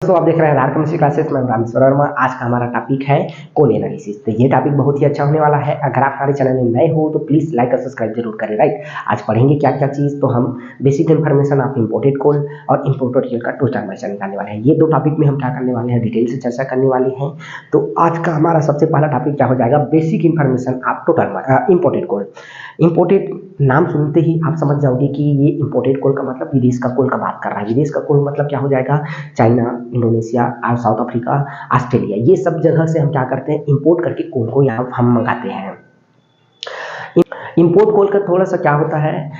तो आप देख रहे हैं आधार केमिस्ट्री क्लासेस में रामेश्वर वर्मा। आज का हमारा टॉपिक है कोल एनालिसिस। तो ये टॉपिक बहुत ही अच्छा होने वाला है। अगर आप हमारे चैनल में नए हो तो प्लीज लाइक और सब्सक्राइब जरूर करें। राइट, आज पढ़ेंगे क्या क्या चीज़। तो हम बेसिक इन्फॉर्मेशन ऑफ इंपोर्टेड कोल और इंपोर्टेड कोल का टोटल मार्क्स निकालने वाले हैं। ये दो टॉपिक में हम क्या करने वाले हैं, डिटेल से चर्चा करने वाले हैं। तो आज का हमारा सबसे पहला टॉपिक क्या हो जाएगा, basic information of total imported coal. Imported नाम सुनते ही आप समझ जाओगे कि ये इंपोर्टेड कोल का मतलब विदेश का कोल का बात कर रहा है। विदेश का कोल मतलब क्या हो जाएगा, चाइना, इंडोनेशिया और साउथ अफ्रीका, ऑस्ट्रेलिया, ये सब जगह से हम क्या करते हैं, इंपोर्ट करके कोल को यहाँ हम मंगाते हैं। इंपोर्ट कोल का थोड़ा सा क्या होता है,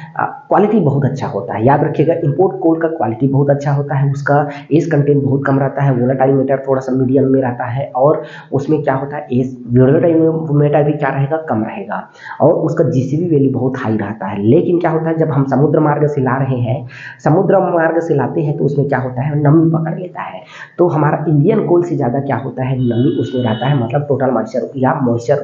क्वालिटी बहुत अच्छा होता है। याद रखिएगा, इंपोर्ट कोल का क्वालिटी बहुत अच्छा होता है। उसका एज कंटेंट बहुत कम रहता है, वोलेटाइल मैटर थोड़ा सा मीडियम में रहता है, और उसमें क्या होता है, एज वोलेटाइल मैटर भी क्या रहेगा, कम रहेगा, और उसका जीसीबी वैल्यू बहुत हाई रहता है। लेकिन क्या होता है, जब हम समुद्र मार्ग से ला रहे हैं, समुद्र मार्ग से लाते हैं, तो उसमें क्या होता है, नमी पकड़ लेता है। तो हमारा इंडियन कोल से ज़्यादा क्या होता है, नमी उसमें रहता है, मतलब टोटल मॉइस्चर या मॉइस्चर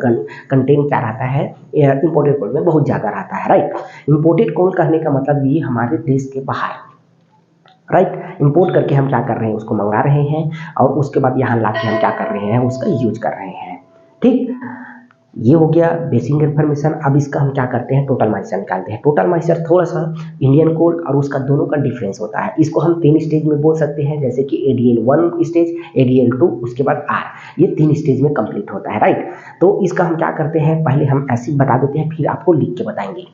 कंटेंट क्या रहता है, इंपोर्टेड कोल में बहुत ज़्यादा रहता है। राइट, इंपोर्टेड कोल कहने का मतलब ये हमारे देश के बाहर, राइट, इंपोर्ट करके हम क्या कर रहे हैं, उसको मंगा रहे हैं, और उसके बाद यहाँ लाके हम क्या कर रहे हैं, उसका यूज कर रहे हैं। ठीक, ये हो गया बेसिक इन्फॉर्मेशन। अब इसका हम क्या करते हैं, टोटल मॉइस्चर निकालते हैं। टोटल मॉइस्चर थोड़ा सा इंडियन कोल और उसका दोनों का डिफरेंस होता है। इसको हम 3 स्टेज में बोल सकते हैं, जैसे कि ADL1 स्टेज, ADL2, उसके बाद R, ये 3 स्टेज में कंप्लीट होता है। राइट, तो इसका हम क्या करते हैं, पहले हम ऐसे बता देते हैं, फिर आपको लिख के बताएंगे।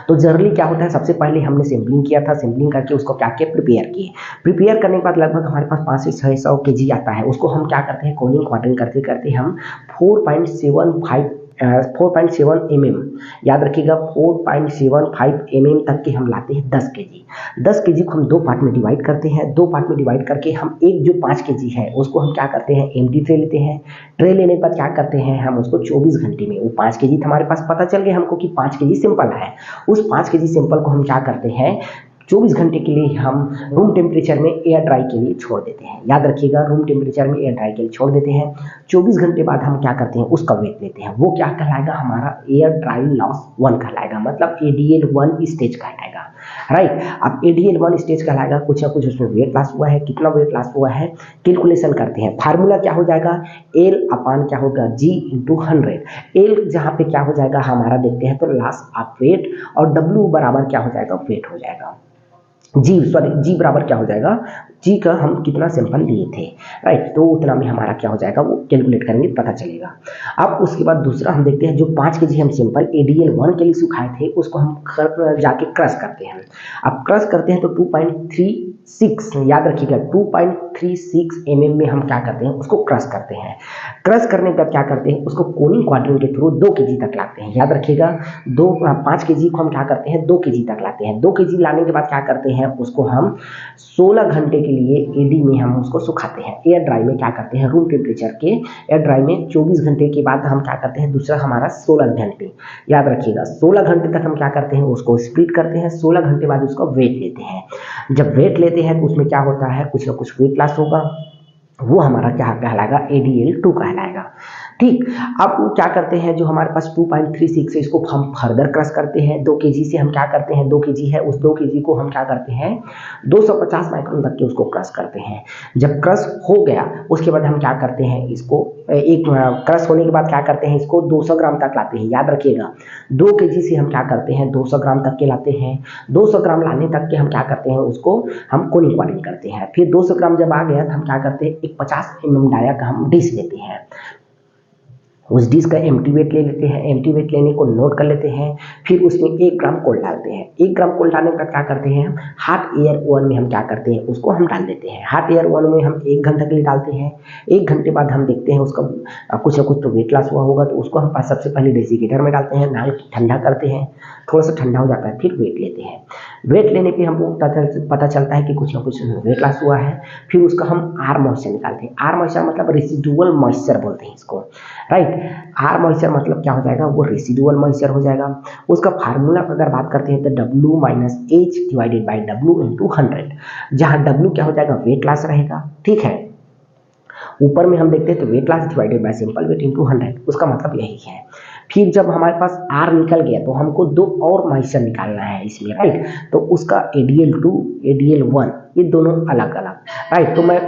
तो जनरली क्या होता है, सबसे पहले हमने सैम्पलिंग किया था, सैम्पलिंग करके उसको क्या किया, प्रिपेयर किए। प्रिपेयर करने के बाद लगभग हमारे पास 500 से 600 kg आता है। उसको हम क्या करते हैं, कोलिंग क्वार्टरिंग करते करते हम 4.75 mm, याद रखिएगा 4.75 mm तक के हम लाते हैं 10 kg। 10 kg को हम 2 पार्ट में डिवाइड करते हैं। 2 पार्ट में डिवाइड करके हम एक जो 5 kg है उसको हम क्या करते हैं, एम्प्टी ट्रे लेते हैं। ट्रे लेने के बाद क्या करते हैं, हम उसको 24 घंटे में, वो 5 kg हमारे पास पता चल गया हमको कि 5 kg सिंपल है। उस 5 kg सिंपल को हम क्या करते हैं, 24 घंटे के लिए हम रूम टेम्परेचर में एयर ड्राई के लिए छोड़ देते हैं। याद रखिएगा, रूम टेम्परेचर में एयर ड्राई के लिए छोड़ देते हैं। 24 घंटे बाद हम क्या करते हैं, उसका वेट लेते हैं। वो क्या कहलाएगा, हमारा एयर ड्राई लॉस 1 कहलाएगा, मतलब ADL1 स्टेज कहलाएगा। राइट, अब ADL1 स्टेज कहलाएगा, कुछ ना कुछ उसमें वेट लॉस हुआ है। कितना वेट लॉस हुआ है, कैलकुलेशन करते हैं। फार्मूला क्या हो जाएगा, L अपान क्या होगा, G × 100। L जहाँ पे क्या हो जाएगा हमारा, देखते हैं तो लॉस ऑफ वेट, और W बराबर क्या हो जाएगा, वेट हो जाएगा। जी बराबर क्या हो जाएगा, जी का हम कितना सैंपल लिए थे। राइट, तो उतना में हमारा क्या हो जाएगा, वो कैलकुलेट करेंगे पता चलेगा। अब उसके बाद दूसरा हम देखते हैं, जो 5 kg हम सैंपल ADL1 के लिए सुखाए थे, उसको हम जाके क्रश करते हैं। अब क्रश करते हैं तो 2.36, याद रखिएगा 2.36 mm में हम क्या करते हैं, उसको क्रश करते हैं। क्रश करने के बाद क्या करते हैं, उसको कोलिंग क्वाड्रिंग के थ्रू 2 kg तक लाते हैं। याद रखिएगा, 5 kg को हम क्या करते हैं, 2 kg तक लाते हैं। 2 kg लाने के बाद क्या करते हैं, उसको हम 16 घंटे के लिए AD में हम उसको सुखाते हैं। एयर ड्राई में क्या करते हैं, रूम टेम्परेचर के एयर ड्राई में 24 घंटे के बाद हम क्या करते हैं, दूसरा हमारा 16 घंटे, याद रखिएगा 16 घंटे तक हम क्या करते हैं, उसको स्प्लिट करते हैं। 16 घंटे बाद उसका वेट लेते हैं। जब वेट लेते हैं तो उसमें क्या होता है, कुछ ना कुछ वेट लॉस होगा, वो हमारा क्या कहलाएगा, ADL2 कहलाएगा। ठीक, अब वो क्या करते हैं, जो हमारे पास 2.36 है, इसको हम फर्दर क्रश करते हैं। 2 kg से हम क्या करते हैं, 2 kg है, उस 2 kg को हम क्या करते हैं, 250 माइक्रोन तक के उसको क्रश करते हैं। जब क्रश हो गया उसके बाद हम क्या करते हैं, इसको एक क्रश होने के बाद क्या करते हैं, इसको 200 ग्राम तक लाते हैं। याद रखिएगा, 2 kg से हम क्या करते हैं, 200 ग्राम तक के लाते हैं। 200 ग्राम लाने तक के हम क्या करते हैं, उसको हम कोलिंग क्वाड्रिंग करते हैं। फिर 200 ग्राम जब आ गया तो हम क्या करते हैं, एक 50 mm डाया का हम डिश लेते हैं। उस डिश का एम्प्टी वेट ले लेते हैं। एम्प्टी वेट लेने को नोट कर लेते हैं। फिर उसमें 1 ग्राम कोल डालते हैं। 1 ग्राम कोल डालने का क्या करते हैं, हॉट एयर ओवन में हम क्या करते हैं, उसको हम डाल देते हैं। हॉट एयर ओवन में हम 1 घंटे के लिए डालते हैं। 1 घंटे बाद हम देखते हैं उसका कुछ ना कुछ तो वेट लॉस हुआ होगा, तो उसको हम सबसे पहले डेसीकेटर में डालते हैं, डाल के ठंडा करते हैं। थोड़ा सा ठंडा हो जाता है, फिर वेट लेते हैं। वेट लेने पे हमको पता चलता है कि कुछ ना कुछ वेट लॉस हुआ है। फिर उसका हम R मॉइस्चर निकालते हैं। R मॉइस्चर मतलब रेसिडुअल मॉइस्चर बोलते हैं इसको। राइट, R मॉइस्चर मतलब क्या हो जाएगा, वो रेसिडुअल मॉइस्चर हो जाएगा। उसका फार्मूला अगर बात करते हैं तो W - H divided by W × 100, जहाँ W क्या हो जाएगा, वेट लॉस रहेगा। ठीक है, ऊपर में हम देखते हैं तो weight loss divided by simple weight × 100, उसका मतलब यही है। फिर जब हमारे पास R निकल गया तो हमको 2 और मॉइस्चर निकालना है इसमें, राइट। तो उसका ADL2 ADL1 ये दोनों अलग अलग, राइट। तो मैं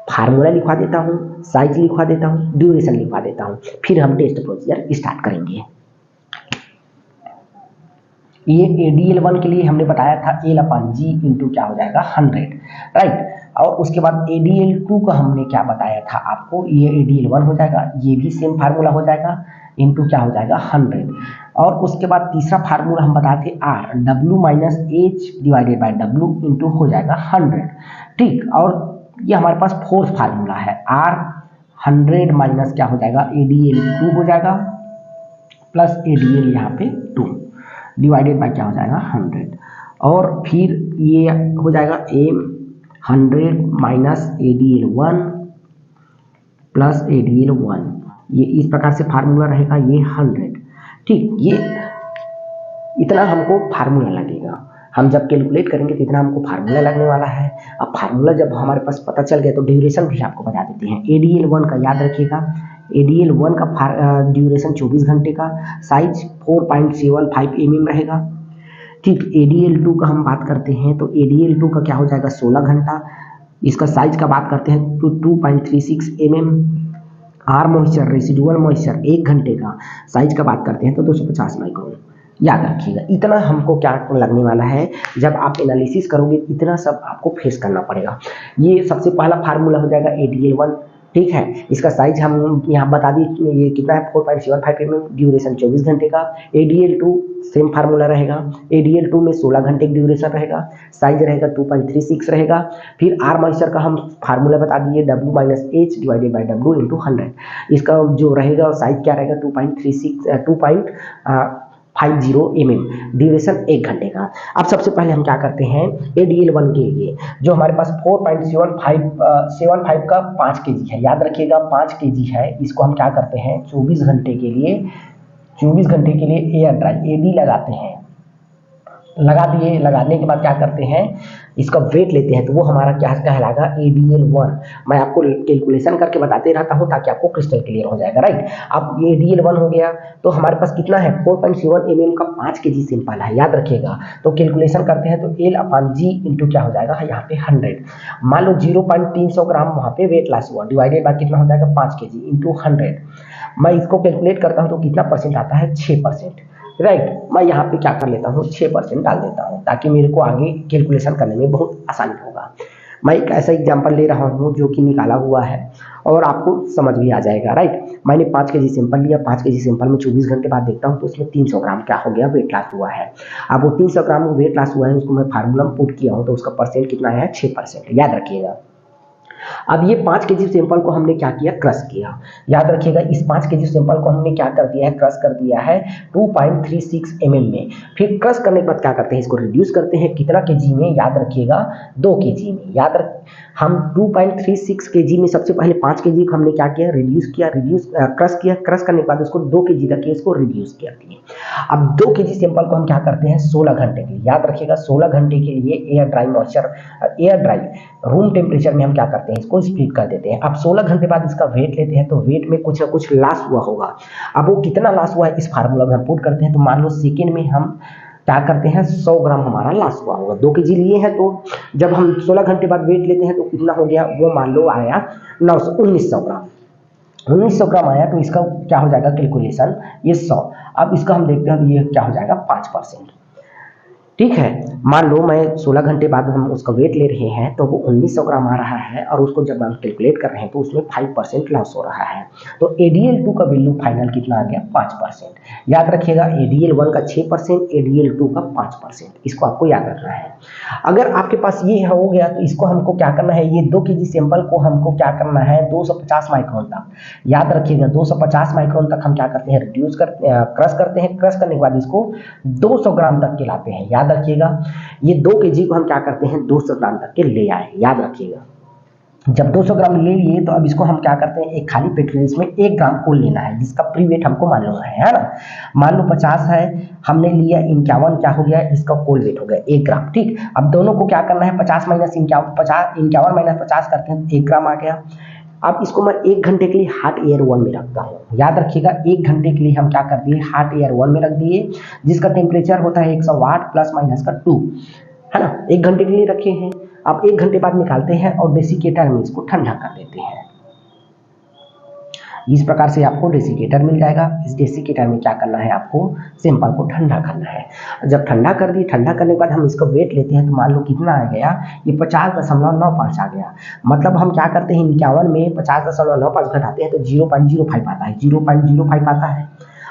फार्मूला लिखवा देता हूँ, साइज लिखवा देता हूँ, ड्यूरेशन लिखवा देता हूँ, फिर हम टेस्ट प्रोसीजर स्टार्ट करेंगे। ये ADL1 के लिए हमने बताया था L/G इंटू क्या हो जाएगा 100, राइट। और उसके बाद ADL2 का हमने क्या बताया था आपको, ये ADL1 हो जाएगा, ये भी सेम फार्मूला हो जाएगा इंटू क्या हो जाएगा 100। और उसके बाद तीसरा फार्मूला हम बताते R W minus H divided by W into हो जाएगा 100, ठीक। और ये हमारे पास फोर्थ फार्मूला है R 100 माइनस क्या हो जाएगा ADL2 हो जाएगा प्लस ADL यहाँ पे 2 डिवाइडेड बाय क्या हो जाएगा 100। और फिर ये हो जाएगा M 100 minus ADL1 plus ADL1, ये इस प्रकार से फार्मूला रहेगा, ये 100, ठीक। ये इतना हमको फार्मूला लगेगा, हम जब कैलकुलेट करेंगे तो इतना हमको फार्मूला लगने वाला है। अब फार्मूला जब हमारे पास पता चल गया तो ड्यूरेशन भी आपको बता देते हैं। ADL1 का याद रखिएगा, ADL1 का ड्यूरेशन 24 घंटे का, साइज 4.75 mm रहेगा, ठीक। ADL2 का हम बात करते हैं तो ADL2 का क्या हो जाएगा 16 घंटा, इसका साइज का बात करते हैं तो 2.36 mm। R moisture residual moisture 1 घंटे का, साइज का बात करते हैं तो 250 माइक्रोन। याद रखिएगा इतना हमको क्या लगने वाला है, जब आप एनालिसिस करोगे इतना सब आपको फेस करना पड़ेगा। ये सबसे पहला फार्मूला हो जाएगा ADL1, ठीक है। इसका साइज हम यहाँ बता दी, ये कितना है 4.75 mm, ड्यूरेशन 24 घंटे का। ADL2 सेम फार्मूला रहेगा, ADL2 में 16 घंटे की ड्यूरेशन रहेगा, साइज रहेगा 2.36 रहेगा। फिर R मॉइस्चर का हम फार्मूला बता दिए W minus H divided by W into 100, इसका जो रहेगा साइज क्या रहेगा 2.50 mm, ड्यूरेशन 1 घंटे का। अब सबसे पहले हम क्या करते हैं ADL1 के लिए, जो हमारे पास 4.75 का 5 kg है, याद रखिएगा 5 kg है, इसको हम क्या करते हैं 24 घंटे के लिए एयर ड्राई AD लगाते हैं, लगा दिए। लगाने के बाद क्या करते हैं, इसका वेट लेते हैं, तो वो हमारा क्या कहलाएगा ADL1। मैं आपको कैलकुलेशन करके बताते रहता हूँ ताकि आपको क्रिस्टल क्लियर हो जाएगा, राइट। अब ये ADL1 हो गया, तो हमारे पास कितना है 4.7 mm का 5 kg सिंपल है, याद रखिएगा। तो कैलकुलेशन करते हैं तो L/G इंटू क्या हो जाएगा यहाँ पे 100। मान लो 0.300 ग्राम वहाँ पे वेट लॉस हुआ, डिवाइडेड बाय कितना हो जाएगा 5 kg इंटू 100। मैं इसको कैलकुलेट करता हूँ तो कितना परसेंट आता है 6%, राइट। मैं यहाँ पे क्या कर लेता हूँ 6% डाल देता हूँ ताकि मेरे को आगे कैलकुलेशन करने में बहुत आसानी होगा। मैं एक ऐसा एग्जांपल ले रहा हूँ जो कि निकाला हुआ है और आपको समझ भी आ जाएगा, राइट। मैंने 5 kg सिंपल लिया, 5 kg सिंपल में 24 घंटे बाद देखता हूँ तो उसमें 300 ग्राम क्या हो गया वेट लॉस हुआ है। अब वो 300 ग्राम वेट लॉस हुआ है, उसको मैं फार्मूला में पुट किया हूँ तो उसका परसेंट कितना है 6%, याद रखिएगा। अब ये 5 kg सैंपल को हमने क्या किया क्रश किया, याद रखिएगा इस 5 kg सैंपल को हमने क्या कर दिया है क्रश कर दिया है 2.36 mm में। फिर क्रश करने के बाद क्या करते हैं इसको रिड्यूस करते हैं, कितना kg में, याद रखिएगा 2 kg में। हम 2.36 kg में सबसे पहले 5 kg को हमने क्या किया रिड्यूस क्रश किया, क्रश करने के बाद उसको 2 kg तक इसको रिड्यूस किया। अब 2 kg सैंपल को हम क्या करते हैं 16 घंटे के लिए, याद रखिएगा 16 घंटे के लिए एयर ड्राई रूम टेम्परेचर में हम क्या करते हैं इसको स्प्लिट कर देते हैं। अब 16 घंटे बाद इसका वेट लेते हैं तो वेट में कुछ ना कुछ लॉस हुआ होगा। अब वो कितना लॉस हुआ है इस फार्मूला में हम पुट करते हैं, तो मान लो सेकेंड में हम क्या करते हैं 100 ग्राम हमारा लॉस हुआ होगा। 2 kg लिए हैं तो जब हम 16 घंटे बाद वेट लेते हैं तो कितना हो गया, वो मान लो आया 1900 ग्राम। 1900 ग्राम आया तो इसका क्या हो जाएगा कैलकुलेशन ये 100। अब इसका हम देखते हैं तो ये क्या हो जाएगा 5%, ठीक है। मान लो मैं 16 घंटे बाद हम उसका वेट ले रहे हैं तो वो 1900 ग्राम आ रहा है और उसको जब हम कैलकुलेट कर रहे हैं तो उसमें 5% लॉस हो रहा है। तो ADL2 का वैल्यू फाइनल कितना आ गया 5%। याद रखिएगा ADL1 का 6%, ADL2 का 5%, इसको आपको याद रखना है। अगर आपके पास ये हो गया तो इसको हमको क्या करना है, ये 2 kg सैंपल को हमको क्या करना है 250 माइक्रोन तक, याद रखिएगा 250 माइक्रोन तक हम क्या करते हैं रिड्यूस करते हैं, क्रश करते हैं। क्रश करने के बाद इसको 200 ग्राम तक के लाते हैं। याद रखिएगा ये 2 kg को हम क्या करते हैं 200 ग्राम तक के ले आए। याद रखिएगा जब 200 ग्राम ले लिए तो अब इसको हम क्या करते हैं एक खाली पेट्रोल में 1 ग्राम कोल लेना है जिसका प्री वेट हमको मालूम है ना। मान लो 50 है, हमने लिया 51, क्या हो गया इसका कोल वेट हो गया 1 ग्राम, ठीक। अब दोनों को क्या करना है 50 माइनस 51 माइनस 50 करते हैं 1 ग्राम आ गया। अब इसको मैं 1 घंटे के लिए हॉट एयर 1 में रखता हूँ। याद रखिएगा 1 घंटे के लिए हम क्या कर दिए, हॉट एयर 1 में रख दिए, जिसका टेम्परेचर होता है 100 वाट प्लस माइनस का 2, है ना। 1 घंटे के लिए रखे हैं। अब 1 घंटे बाद निकालते हैं और डेसिकेटर में इसको ठंडा कर देते हैं। इस प्रकार से आपको डेसिकेटर मिल जाएगा। इस डेसिकेटर में क्या करना है, आपको सैंपल को ठंडा करना है। जब ठंडा कर दिए, ठंडा करने के बाद हम इसका वेट लेते हैं तो मान लो कितना आ गया, ये 50.95 आ गया। मतलब हम क्या करते हैं, 51 में 50.95 घटाते हैं तो 0.05 आता है, 0.05 आता है।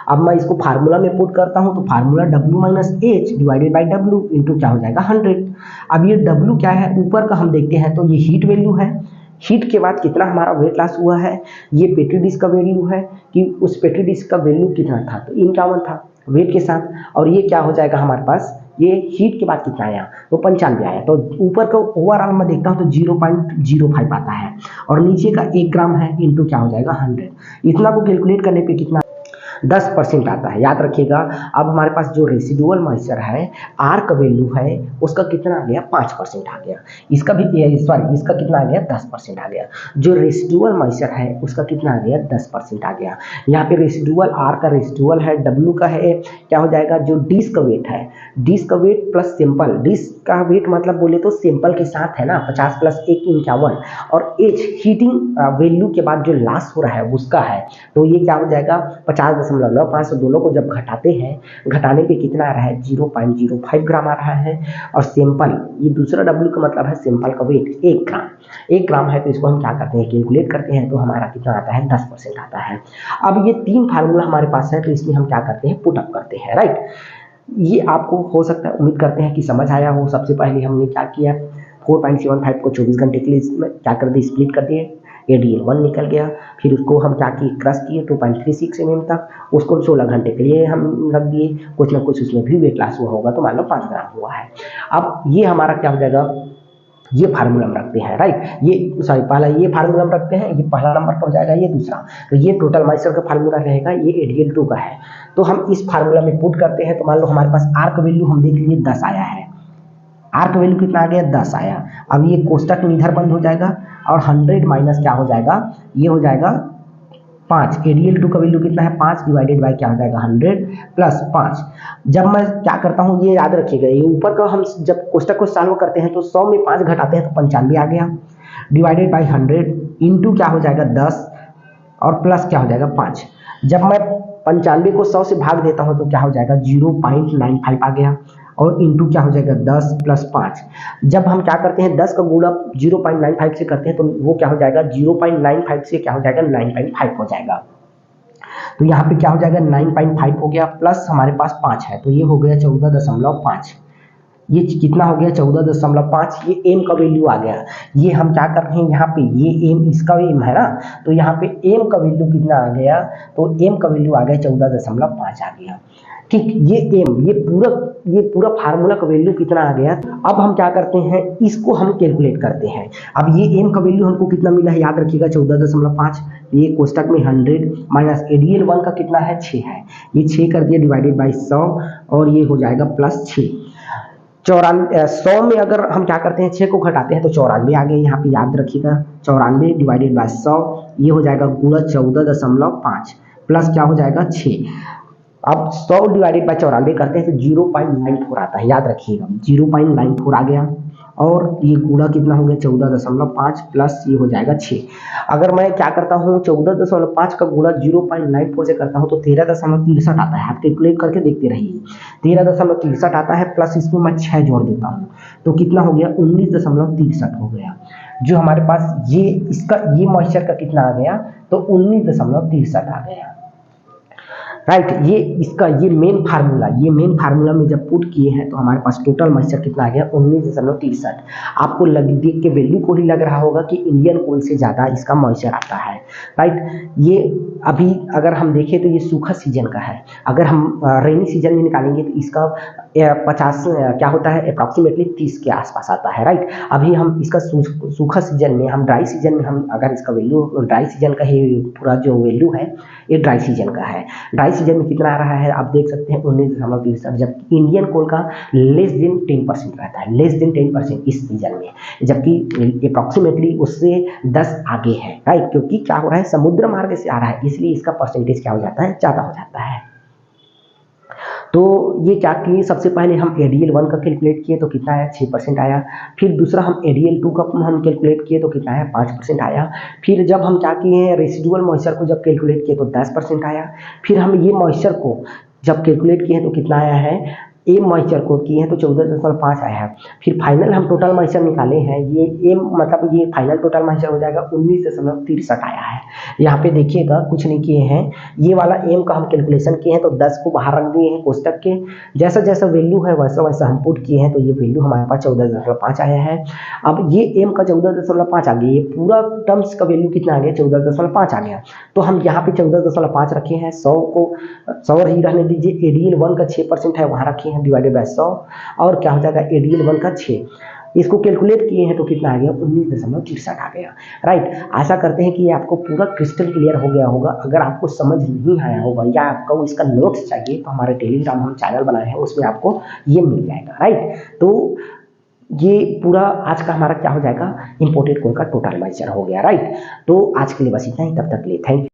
अब मैं इसको फार्मूला में पुट करता हूं तो formula W - H divided by W into क्या हो जाएगा 100। अब ये W क्या है, ऊपर का हम देखते हैं तो ये हीट वैल्यू है। हीट के बाद कितना हमारा वेट लॉस हुआ है, ये पेट्री डिस्क का वैल्यू है कि उस पेट्री डिस्क का वैल्यू कितना था, तो 51 था वेट के साथ। और ये क्या हो जाएगा हमारे पास, ये हीट के बाद कितना आया, तो 95 आया। तो ऊपर का ओवरऑल मैं देखता हूँ तो 0.05 आता है और नीचे का 1 ग्राम है इंटू क्या हो जाएगा 100। इतना को कैलकुलेट करने पे कितना 10% आता है। याद रखिएगा। अब हमारे पास जो रेसिडुअल मॉइस्चर है, आर का वैल्यू है, उसका कितना आ गया 5% आ गया। इसका भी सॉरी, इसका कितना आ गया 10% आ गया। जो रेसिडुअल मॉइस्चर है उसका कितना आ गया 10% आ गया। यहाँ पे रेसिडुअल आर का रेसिडुअल है, डब्ल्यू का है क्या हो जाएगा, जो डिस्क का वेट है, डिस्क का वेट प्लस सैंपल, डिस्क का वेट मतलब बोले तो सैंपल के साथ है ना, 50 + 1 51, और एच हीटिंग वैल्यू के बाद जो लॉस हो रहा है उसका है, तो ये क्या हो जाएगा 50.95। दोनों को जब घटाते हैं, घटाने पे कितना आ रहा है 0.05 ग्राम आ रहा है। और सैंपल, ये दूसरा डब्ल्यू का मतलब है सैंपल का वेट 1 ग्राम, 1 ग्राम है। तो इसको हम क्या करते हैं, कैलकुलेट करते हैं तो हमारा कितना आता है 10% आता है। अब ये 3 फार्मूला हमारे पास है तो इसमें हम क्या करते हैं, पुट अप करते हैं, राइट। ये आपको हो सकता है, उम्मीद करते हैं कि समझ आया हो। सबसे पहले हमने क्या किया, 4.75 को 24 घंटे के लिए क्या कर दिए, स्प्लिट कर दिए, ADL1 निकल गया। फिर उसको हम क्या किए, क्रश किए 2.36 mm तक, उसको 16 घंटे के लिए हम रख दिए। कुछ ना कुछ उसमें भी वेट लॉस हुआ होगा तो मान लो 5 ग्राम हुआ है। अब ये हमारा क्या हो जाएगा, ये फार्मूला हम रखते हैं, राइट। ये सॉरी, पहला ये फार्मूला हम रखते हैं, ये पहला नंबर का हो जाएगा, ये दूसरा। तो ये टोटल मॉइस्चर का फार्मूला रहेगा, ये ADL2 का है। तो हम इस फार्मूला में पुट करते हैं तो मान लो हमारे पास आर का वैल्यू हम देख लीजिए 10 आया है। आर का वैल्यू कितना आ गया 10 आया। अब ये कोष्टक में इधर बंद हो जाएगा और 100 माइनस क्या हो जाएगा, ये हो जाएगा 5। ADL2 का वैल्यू कितना है 5 डिवाइडेड बाय क्या हो जाएगा 100 प्लस 5। जब मैं क्या करता हूँ, ये याद रखिएगा, ये ऊपर का हम जब कोष्टक को सॉल्व करते हैं तो 100 में 5 घटाते हैं तो 95 आ गया, डिवाइडेड बाई 100 इंटू क्या हो जाएगा 10 और प्लस क्या हो जाएगा 5। जब मैं 95 को 100 से भाग देता हूं तो क्या हो जाएगा 0.95 आ गया और इंटू क्या हो जाएगा 10 प्लस 5। जब हम क्या करते हैं 10 का गुणा 0.95 से करते हैं तो वो क्या हो जाएगा 0.95 से क्या हो जाएगा 9.5 हो जाएगा। तो यहाँ पे क्या हो जाएगा 9.5 हो गया, प्लस हमारे पास 5 है तो ये हो गया 14.5। ये कितना हो गया 14.5। ये एम का वैल्यू आ गया। ये हम क्या कर रहे हैं यहाँ पे, ये एम इसका एम है ना, तो यहाँ पे एम का वैल्यू कितना आ गया, तो एम का वैल्यू आ गया 14.5 आ गया। ठीक, ये एम, ये पूरा फार्मूला का वैल्यू कितना आ गया। अब हम क्या करते हैं, इसको हम कैलकुलेट करते हैं। अब ये एम का वैल्यू हमको कितना मिला है, याद रखिएगा 14.5। ये कोष्टक में 100 माइनस ADL1 का कितना है 6 है, ये 6 कर दिया डिवाइडेड बाई 100 और ये हो जाएगा प्लस 6। 100 में अगर हम क्या करते हैं 6 को घटाते हैं तो 94 आ गए। यहाँ पे याद रखिएगा 94 डिवाइडेड बाय 100, ये हो जाएगा गुणा 14.5 प्लस क्या हो जाएगा 6। अब 100 डिवाइडेड बाय 94 करते हैं तो 0.94 आता है, याद रखिएगा 0.94 आ गया और ये गुणा कितना हो गया 14.5 प्लस ये हो जाएगा 6। अगर मैं क्या करता हूँ 14.5 का गुणा 0.94 से करता हूँ तो 13.63 आता है। आप कैलकुलेट करके देखते रहिए, 13.63 आता है, प्लस इसमें मैं 6 जोड़ देता हूँ तो कितना हो गया 19.63 हो गया। जो हमारे पास ये इसका ये मॉइस्चर का कितना आ गया, तो 19.63 आ गया, राइट। ये इसका ये मेन फार्मूला में जब पुट किए हैं तो हमारे पास टोटल मॉइस्चर कितना आ गया 19.63। आपको देख के वैल्यू को ही लग रहा होगा कि इंडियन कोल से ज़्यादा इसका मॉइस्चर आता है, राइट। ये अभी अगर हम देखें तो ये सूखा सीजन का है। अगर हम रेनी सीजन में निकालेंगे तो इसका 50 क्या होता है अप्रॉक्सीमेटली 30 के आसपास आता है, राइट। अभी हम इसका सूखा सीजन में, हम ड्राई सीजन में हम अगर इसका वैल्यू, ड्राई सीजन का ही पूरा जो वैल्यू है ये ड्राई सीजन का है। ड्राई जुलाई सीजन में कितना आ रहा है आप देख सकते हैं 19.63, जबकि इंडियन कोल का लेस देन 10% रहता है, लेस देन 10% इस सीजन में, जबकि अप्रॉक्सीमेटली उससे 10 आगे है, राइट, क्योंकि क्या हो रहा है समुद्र मार्ग से आ रहा है, इसलिए इसका परसेंटेज क्या हो जाता है, ज़्यादा हो जाता है। तो ये क्या किए, सबसे पहले हम ADL1 का कैलकुलेट किए तो कितना आया, 6% आया। फिर दूसरा हम ADL2 का हम कैलकुलेट किए तो कितना है, 5% आया। फिर जब हम क्या किए हैं, रेसिडुअल मॉइस्चर को जब कैलकुलेट किए तो 10% आया। फिर हम ये मॉइस्चर को जब कैलकुलेट किए हैं तो कितना आया है, एम मॉइस्चर को किए हैं तो 14.5 आया है। फिर फाइनल हम टोटल मॉइस्चर निकाले हैं, ये एम मतलब ये फाइनल टोटल मॉइस्चर हो जाएगा 19.63 आया है। यहाँ पे देखिएगा कुछ नहीं किए हैं, ये वाला एम का हम कैलकुलेशन किए हैं तो 10 को बाहर रख दिए हैं कोष्टक के, जैसा जैसा वैल्यू है वैसा वैसा हम पुट किए हैं तो ये वैल्यू हमारे पास 14.5 आया है। अब ये एम का 14.5 आ गया, ये पूरा टर्म्स का वैल्यू कितना आ गया, 14.5 आ गया। तो हम यहाँ पे 14.5 रखे हैं, 100 को 100 ही रहने दीजिए, ADL1 का 6% है वहाँ रखे हैं डिवाइडेड बाय 100, और क्या हो जाएगा ADL1 का 6, इसको कैलकुलेट किए हैं तो कितना आ गया, 19.63 आ गया, राइट। आशा करते हैं कि ये आपको पूरा क्रिस्टल क्लियर हो गया होगा। अगर आपको समझ नहीं आया होगा या आपको इसका नोट्स चाहिए तो हमारे टेलीग्राम हम चैनल बनाए हैं, उसमें आपको ये मिल जाएगा, राइट। तो ये पूरा आज का हमारा क्या हो जाएगा, इंपोर्टेड कोल का टोटल मॉइस्चर हो गया, राइट। तो आज के लिए बस इतना ही, तब तक के लिए थैंक यू।